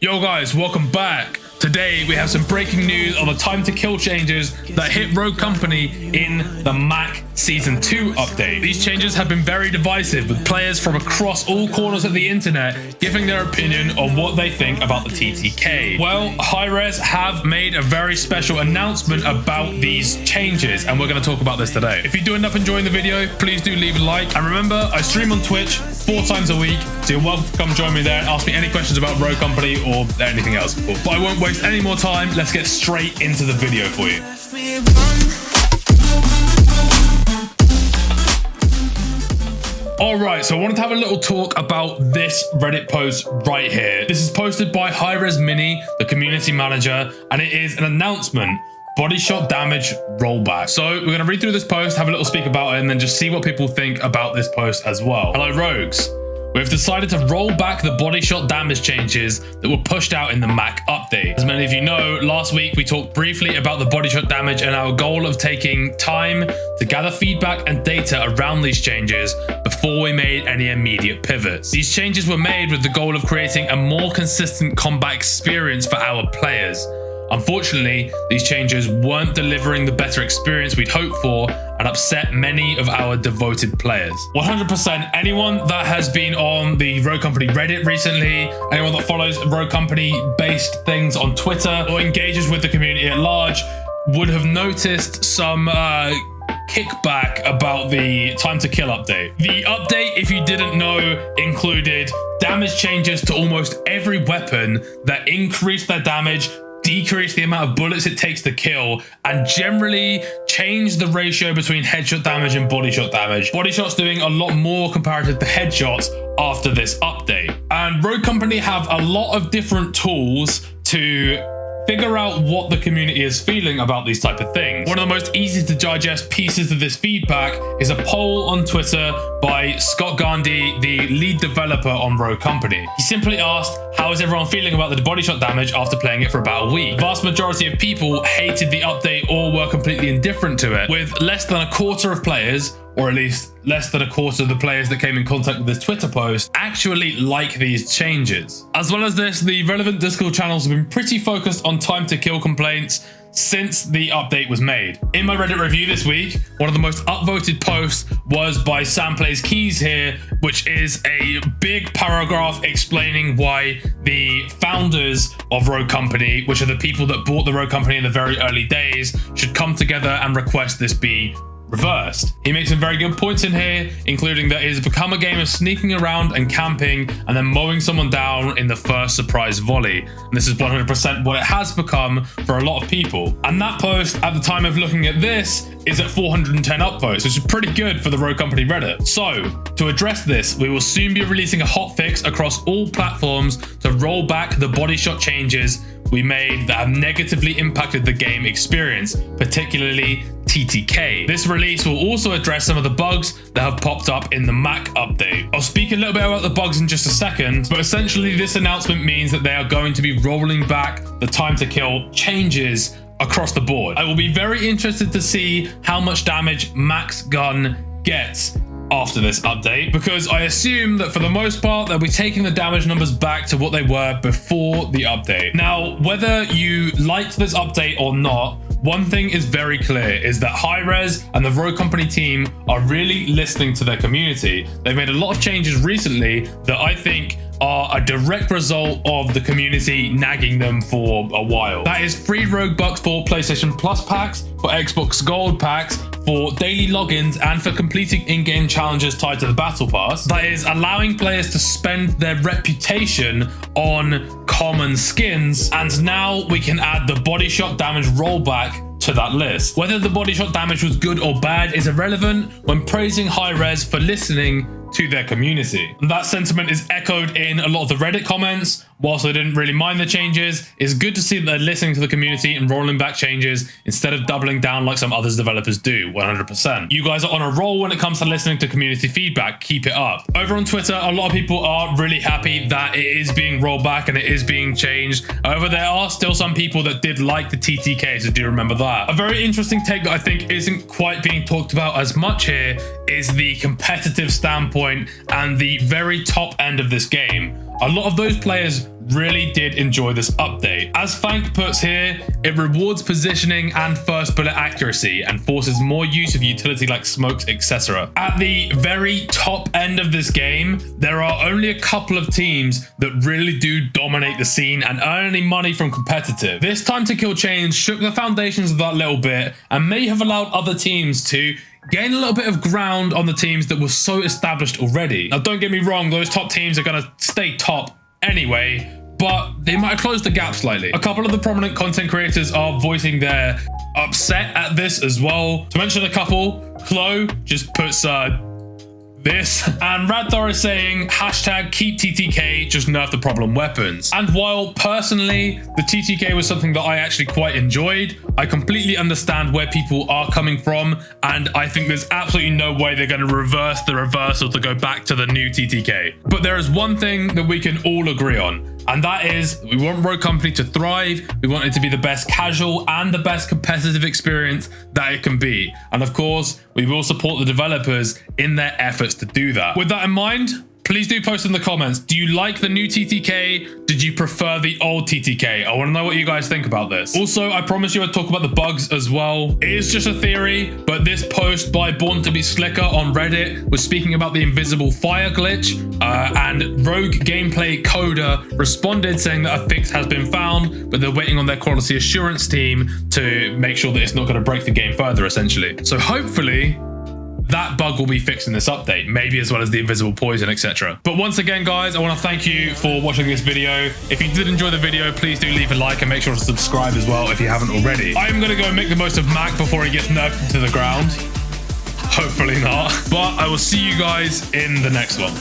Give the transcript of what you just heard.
Yo guys, welcome back. Today we have some breaking news on the time to kill changes that hit Rogue Company in the MAC Season 2 update. These changes have been very divisive, with players from across all corners of the internet giving their opinion on what they think about the TTK. Well, Hi-Rez have made a very special announcement about these changes, and we're going to talk about this today. If you do end up enjoying the video, please do leave a like. And remember, I stream on Twitch 4 times a week, so you're welcome to come join me there and ask me any questions about Rogue Company or anything else. But I won't waste any more time. Let's get straight into the video for you. Alright, so I wanted to have a little talk about this Reddit post right here. This is posted by Hi-Rez Mini, the community manager, and it is an announcement. Body shot damage rollback. So we're going to read through this post, have a little speak about it, and then just see what people think about this post as well. Hello, Rogues. We've decided to roll back the body shot damage changes that were pushed out in the MAC update. As many of you know, last week we talked briefly about the body shot damage and our goal of taking time to gather feedback and data around these changes before we made any immediate pivots. These changes were made with the goal of creating a more consistent combat experience for our players. Unfortunately, these changes weren't delivering the better experience we'd hoped for and upset many of our devoted players. 100%, anyone that has been on the Rogue Company Reddit recently, anyone that follows Rogue Company-based things on Twitter or engages with the community at large would have noticed some kickback about the time to kill update. The update, if you didn't know, included damage changes to almost every weapon that increased their damage, decrease the amount of bullets it takes to kill, and generally change the ratio between headshot damage and body shot damage. Body shots doing a lot more comparative to headshots after this update. And Rogue Company have a lot of different tools to figure out what the community is feeling about these type of things. One of the most easy to digest pieces of this feedback is a poll on Twitter by Scott Gandhi, the lead developer on Rogue Company. He simply asked, how is everyone feeling about the body shot damage after playing it for about a week? The vast majority of people hated the update or were completely indifferent to it, with less than a quarter of players, or at least less than a quarter of the players that came in contact with this Twitter post, actually like these changes. As well as this, the relevant Discord channels have been pretty focused on time to kill complaints since the update was made. In my Reddit review this week, one of the most upvoted posts was by Sam Plays Keys here, which is a big paragraph explaining why the founders of Rogue Company, which are the people that bought the Rogue Company in the very early days, should come together and request this be reversed. He makes some very good points in here, including that it has become a game of sneaking around and camping and then mowing someone down in the first surprise volley. And this is 100% what it has become for a lot of people. And that post, at the time of looking at this, is at 410 upvotes, which is pretty good for the Rogue Company Reddit. So, to address this, we will soon be releasing a hotfix across all platforms to roll back the body shot changes we made that have negatively impacted the game experience, particularly TTK. This release will also address some of the bugs that have popped up in the MAC update. I'll speak a little bit about the bugs in just a second, but essentially this announcement means that they are going to be rolling back the time to kill changes across the board. I will be very interested to see how much damage Max Gun gets after this update, because I assume that for the most part they'll be taking the damage numbers back to what they were before the update. Now, whether you liked this update or not, one thing is very clear, is that Hi-Rez and the Rogue Company team are really listening to their community. They've made a lot of changes recently that I think are a direct result of the community nagging them for a while. That is free Rogue Bucks for PlayStation Plus packs, for Xbox Gold packs, for daily logins, and for completing in-game challenges tied to the Battle Pass. That is allowing players to spend their reputation on common skins, and now we can add the body shot damage rollback to that list. Whether the body shot damage was good or bad is irrelevant when praising Hi-Rez for listening to their community. And that sentiment is echoed in a lot of the Reddit comments. Whilst I didn't really mind the changes, it's good to see that they're listening to the community and rolling back changes instead of doubling down like some others developers do. 100%. You guys are on a roll when it comes to listening to community feedback. Keep it up. Over on Twitter, a lot of people are really happy that it is being rolled back and it is being changed. However, there are still some people that did like the TTK, so do remember that. A very interesting take that I think isn't quite being talked about as much here is the competitive standpoint and the very top end of this game. A lot of those players really did enjoy this update. As Fank puts here, it rewards positioning and first bullet accuracy and forces more use of utility like smokes, etc. At the very top end of this game, there are only a couple of teams that really do dominate the scene and earn any money from competitive. This time to kill change shook the foundations of that little bit and may have allowed other teams to gain a little bit of ground on the teams that were so established already. Now, don't get me wrong, those top teams are going to stay top anyway, but they might have closed the gap slightly. A couple of the prominent content creators are voicing their upset at this as well. To mention a couple, Cloh just puts this, and Radthar is saying hashtag keep TTK, just nerf the problem weapons. And while personally the TTK was something that I actually quite enjoyed, I completely understand where people are coming from, and I think there's absolutely no way they're going to reverse the reversal to go back to the new TTK. But there is one thing that we can all agree on, and that is we want Rogue Company to thrive. We want it to be the best casual and the best competitive experience that it can be. And of course, we will support the developers in their efforts to do that. With that in mind, please do post in the comments. Do you like the new TTK? Did you prefer the old TTK? I want to know what you guys think about this. Also, I promise you I'd talk about the bugs as well. It is just a theory, but this post by Born to be Slicker on Reddit was speaking about the invisible fire glitch, and Rogue Gameplay Coder responded saying that a fix has been found, but they're waiting on their quality assurance team to make sure that it's not going to break the game further, essentially. So hopefully that bug will be fixed in this update, maybe as well as the invisible poison, etc. But once again, guys, I want to thank you for watching this video. If you did enjoy the video, please do leave a like and make sure to subscribe as well if you haven't already. I am going to go and make the most of Mac before he gets nerfed into the ground. Hopefully not. But I will see you guys in the next one.